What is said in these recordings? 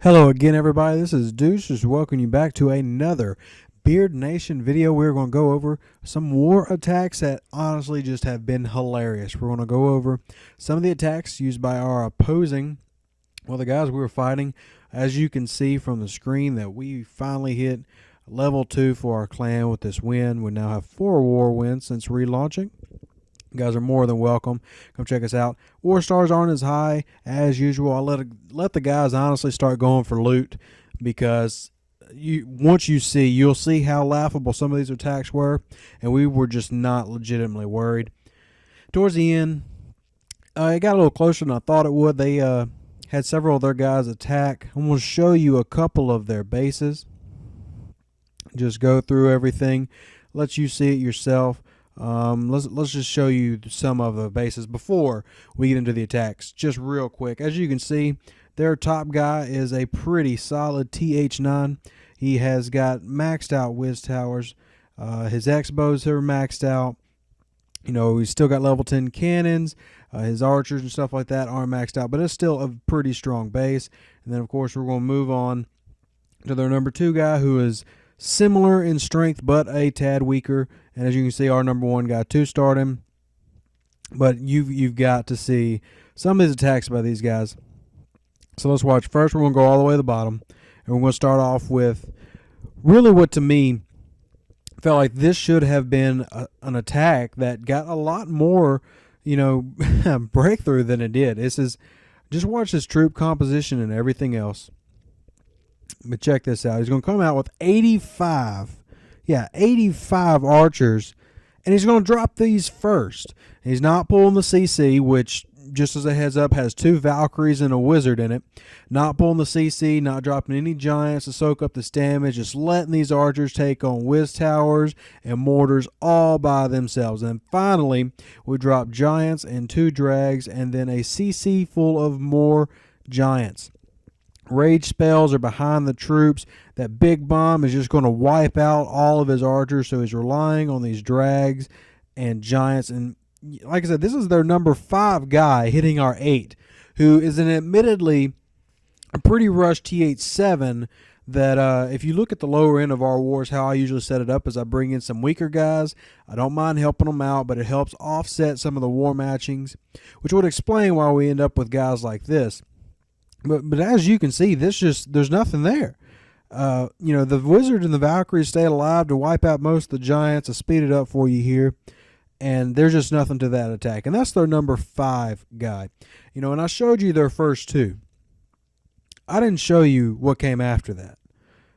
Hello again, everybody. This is Deuce. Just welcoming you back to another Beard Nation video. We're going to go over some war attacks that honestly just have been hilarious. We're going to go over some of the attacks used by our opposing, the guys we were fighting. As you can see from the screen, that we finally hit level 2 for our clan with this win. We now have 4 war wins since relaunching. You guys are more than welcome. Come check us out. War stars aren't as high as usual. I'll let the guys honestly start going for loot, because once you'll see how laughable some of these attacks were, and we were just not legitimately worried. Towards the end, it got a little closer than I thought it would. They had several of their guys attack. I'm going to show you a couple of their bases. Just go through everything, let you see it yourself. Let's just show you some of the bases before we get into the attacks, just real quick. As you can see, their top guy is a pretty solid TH9. He has got maxed out whiz towers. His X-bows are maxed out. He's still got level 10 cannons. His archers and stuff like that aren't maxed out, but it's still a pretty strong base. And then, of course, we're going to move on to their number 2 guy, who is similar in strength but a tad weaker. And as you can see, our number 1 guy 2-starred him. But you've got to see some of these attacks by these guys. So let's watch. First, we're going to go all the way to the bottom, and we're going to start off with really what to me felt like this should have been an attack that got a lot more, breakthrough than it did. Just watch his troop composition and everything else. But check this out. He's going to come out with 85 archers, and he's going to drop these first. He's not pulling the CC, which, just as a heads up, has 2 Valkyries and a wizard in it. Not pulling the CC, not dropping any giants to soak up this damage, just letting these archers take on whiz towers and mortars all by themselves. And finally, we drop giants and 2 drags, and then a CC full of more giants. Rage spells are behind the troops. That big bomb is just going to wipe out all of his archers, so he's relying on these drags and giants. And like I said, this is their number 5 guy hitting our 8, who is an admittedly a pretty rushed TH7 that if you look at the lower end of our wars, how I usually set it up is I bring in some weaker guys. I don't mind helping them out, but it helps offset some of the war matchings, which would explain why we end up with guys like this. But as you can see, there's nothing there. The wizard and the Valkyries stay alive to wipe out most of the giants. I speed it up for you here, and there's just nothing to that attack. And that's their number 5 guy. And I showed you their first 2. I didn't show you what came after that,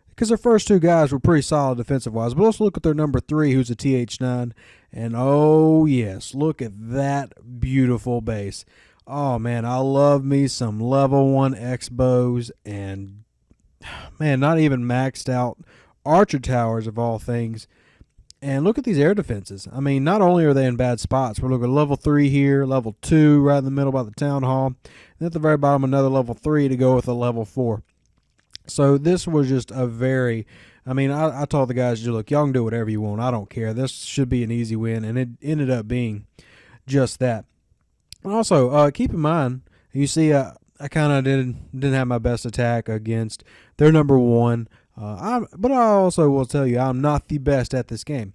because their first 2 guys were pretty solid defensive-wise. But let's look at their number 3, who's a TH9. And oh yes, look at that beautiful base. Oh man, I love me some level 1 X-bows, and man, not even maxed out archer towers of all things. And look at these air defenses. I mean, not only are they in bad spots, we're looking at level 3 here, level 2 right in the middle by the town hall, and at the very bottom another level 3 to go with a level 4. So this was just a very, I told the guys, look, y'all can do whatever you want. I don't care. This should be an easy win, and it ended up being just that. And also, keep in mind, you see, I kind of didn't have my best attack against their number 1. But I also will tell you, I'm not the best at this game.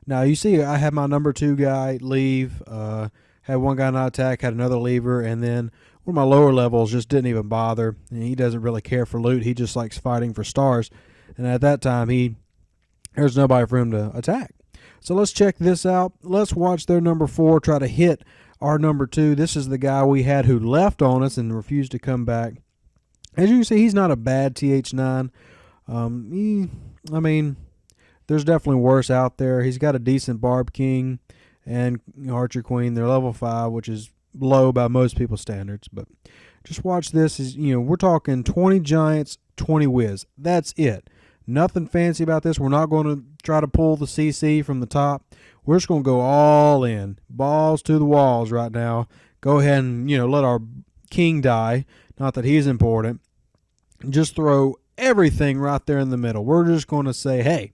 Now, you see, I had my number 2 guy leave, had one guy not attack, had another leaver, and then one of my lower levels just didn't even bother. And he doesn't really care for loot. He just likes fighting for stars. And at that time, there's nobody for him to attack. So let's check this out. Let's watch their number 4 try to hit our number 2. This is the guy we had who left on us and refused to come back. As you can see, he's not a bad TH9. There's definitely worse out there. He's got a decent Barb King and Archer Queen. They're level 5, which is low by most people's standards. But just watch this. We're talking 20 giants, 20 whiz. That's it. Nothing fancy about this. We're not going to try to pull the CC from the top. We're just going to go all in. Balls to the walls right now. Go ahead and, let our king die. Not that he's important. Just throw everything right there in the middle. We're just going to say, hey,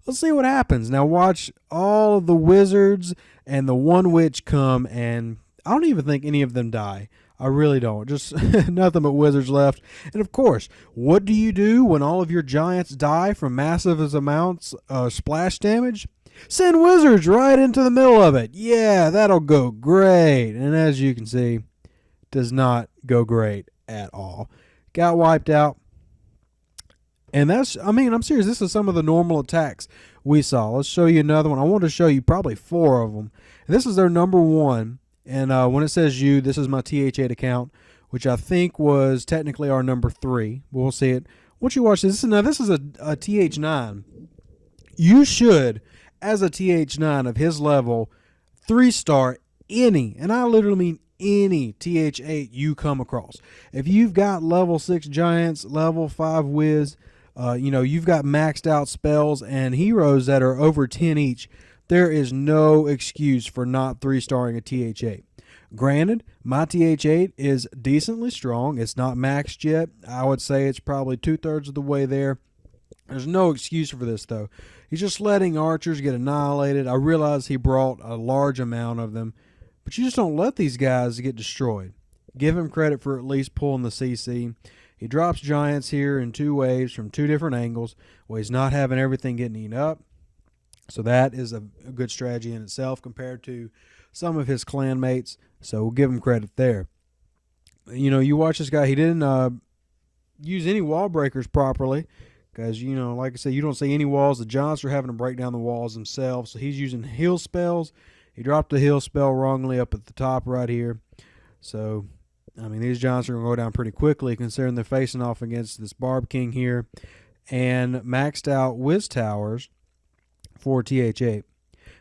let's see what happens. Now watch all of the wizards and the one witch come, and I don't even think any of them die. I really don't. Just nothing but wizards left. And of course, what do you do when all of your giants die from massive amounts of splash damage? Send wizards right into the middle of it. Yeah, that'll go great. And as you can see, does not go great at all. Got wiped out. And that's, I mean, I'm serious. This is some of the normal attacks we saw. Let's show you another one. I want to show you probably 4 of them. And this is their number 1. And when it says you, this is my TH8 account, which I think was technically our number 3. We'll see it. Once you watch this, now this is a TH9. You should, as a TH9 of his level, 3-star any, and I literally mean any TH8 you come across. If you've got level 6 giants, level 5 whiz, you've got maxed out spells and heroes that are over 10 each, there is no excuse for not 3-starring a TH8. Granted, my TH8 is decently strong. It's not maxed yet. I would say it's probably 2/3 of the way there. There's no excuse for this, though. He's just letting archers get annihilated. I realize he brought a large amount of them, but you just don't let these guys get destroyed. Give him credit for at least pulling the CC. He drops giants here in 2 waves from 2 different angles where he's not having everything getting eaten up. So that is a good strategy in itself compared to some of his clanmates. So we'll give him credit there. You watch this guy. He didn't use any wall breakers properly because, like I said, you don't see any walls. The giants are having to break down the walls themselves. So he's using heal spells. He dropped the heal spell wrongly up at the top right here. So, I mean, these giants are going to go down pretty quickly considering they're facing off against this Barb King here and maxed out Wiz Towers for TH8.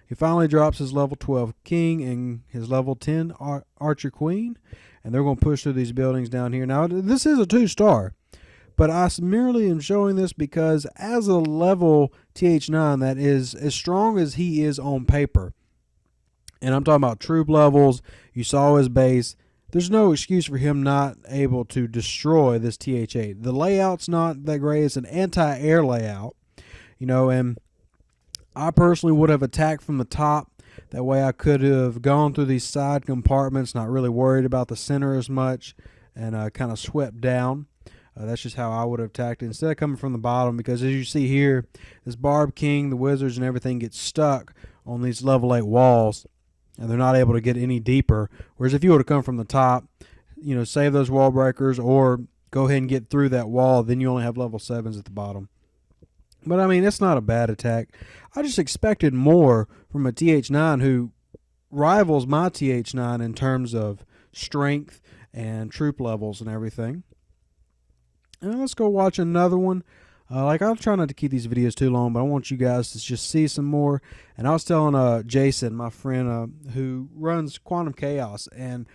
He finally drops his level 12 King and his level 10 Archer Queen, and they're going to push through these buildings down here. Now, this is a 2-star, but I merely am showing this because as a level TH9 that is as strong as he is on paper, and I'm talking about troop levels, you saw his base, there's no excuse for him not able to destroy this TH8. The layout's not that great. It's an anti-air layout, and I personally would have attacked from the top. That way I could have gone through these side compartments, not really worried about the center as much, and kind of swept down. That's just how I would have attacked it instead of coming from the bottom, because as you see here, this Barb King, the wizards, and everything get stuck on these level 8 walls, and they're not able to get any deeper. Whereas if you were to come from the top, save those wall breakers or go ahead and get through that wall, then you only have level 7s at the bottom. But, I mean, it's not a bad attack. I just expected more from a TH9 who rivals my TH9 in terms of strength and troop levels and everything. And let's go watch another one. I'll try not to keep these videos too long, but I want you guys to just see some more. And I was telling Jason, my friend who runs Quantum Chaos, and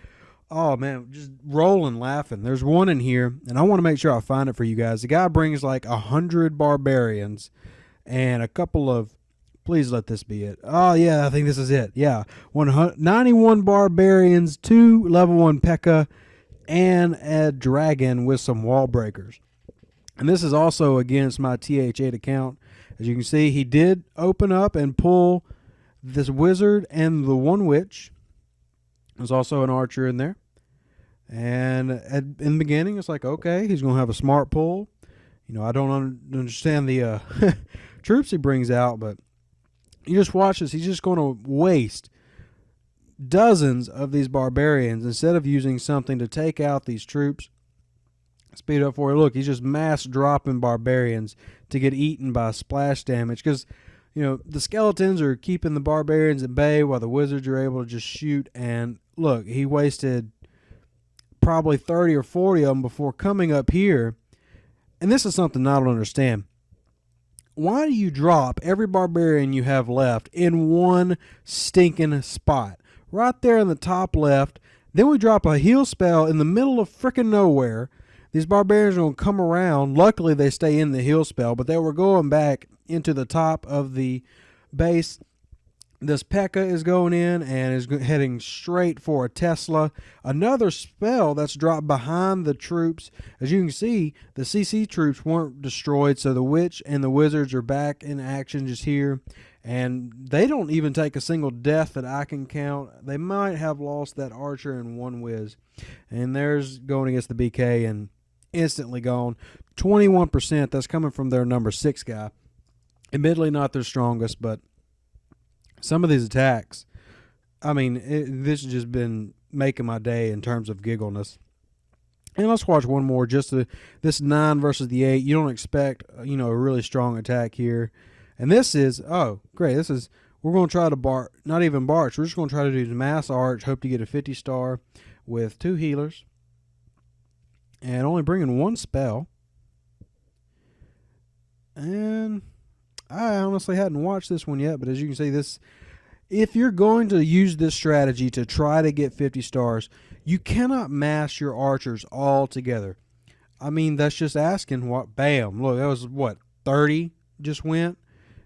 oh, man, just rolling laughing. There's one in here, and I want to make sure I find it for you guys. The guy brings like 100 barbarians and a couple of, please let this be it. Oh, yeah, I think this is it. Yeah, 91 barbarians, 2 level 1 P.E.K.K.A., and a dragon with some wall breakers. And this is also against my TH8 account. As you can see, he did open up and pull this wizard and the one witch. There's also an archer in there. And in the beginning, it's like, okay, he's going to have a smart pull. I don't understand the troops he brings out, but you just watch this. He's just going to waste dozens of these barbarians instead of using something to take out these troops. Speed up for you. Look, he's just mass dropping barbarians to get eaten by splash damage because, the skeletons are keeping the barbarians at bay while the wizards are able to just shoot. And look, he wasted probably 30 or 40 of them before coming up here. And this is something I don't understand. Why do you drop every barbarian you have left in one stinking spot? Right there in the top left. Then we drop a heal spell in the middle of frickin' nowhere. These barbarians are going to come around. Luckily, they stay in the heal spell, but they were going back into the top of the base. This P.E.K.K.A. is going in and is heading straight for a Tesla. Another spell that's dropped behind the troops. As you can see, the CC troops weren't destroyed, so the Witch and the Wizards are back in action just here. And they don't even take a single death that I can count. They might have lost that Archer and one Wiz. And there's going against the BK and instantly gone. 21%, that's coming from their number 6 guy. Admittedly not their strongest, but some of these attacks, I mean, this has just been making my day in terms of giggleness. And let's watch one more. This 9 versus the 8. You don't expect, a really strong attack here. And this is, oh, great. We're going to try to not even Barch. We're just going to try to do the Mass Arch. Hope to get a 50 star with 2 healers. And only bringing 1 spell. And I honestly hadn't watched this one yet, but as you can see, if you're going to use this strategy to try to get 50 stars, you cannot mass your archers all together. I mean, that's just asking what. Bam! Look, that was what 30 just went,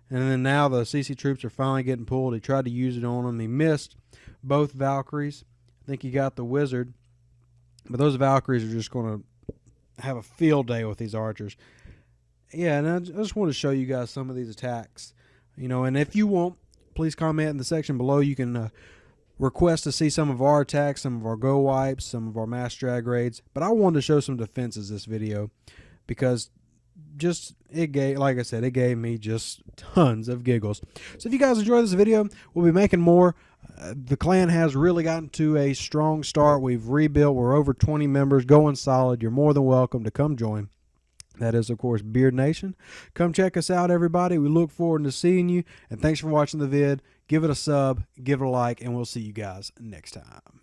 and then now the CC troops are finally getting pulled. He tried to use it on them. He missed both Valkyries. I think he got the Wizard, but those Valkyries are just going to have a field day with these archers. Yeah, and I just want to show you guys some of these attacks. And if you want, please comment in the section below. You can request to see some of our attacks, some of our go wipes, some of our mass drag raids. But I wanted to show some defenses this video because it gave me just tons of giggles. So if you guys enjoyed this video, we'll be making more. The clan has really gotten to a strong start. We've rebuilt. We're over 20 members, going solid. You're more than welcome to come join. That is, of course, Beard Nation. Come check us out, everybody. We look forward to seeing you. And thanks for watching the vid. Give it a sub, give it a like, and we'll see you guys next time.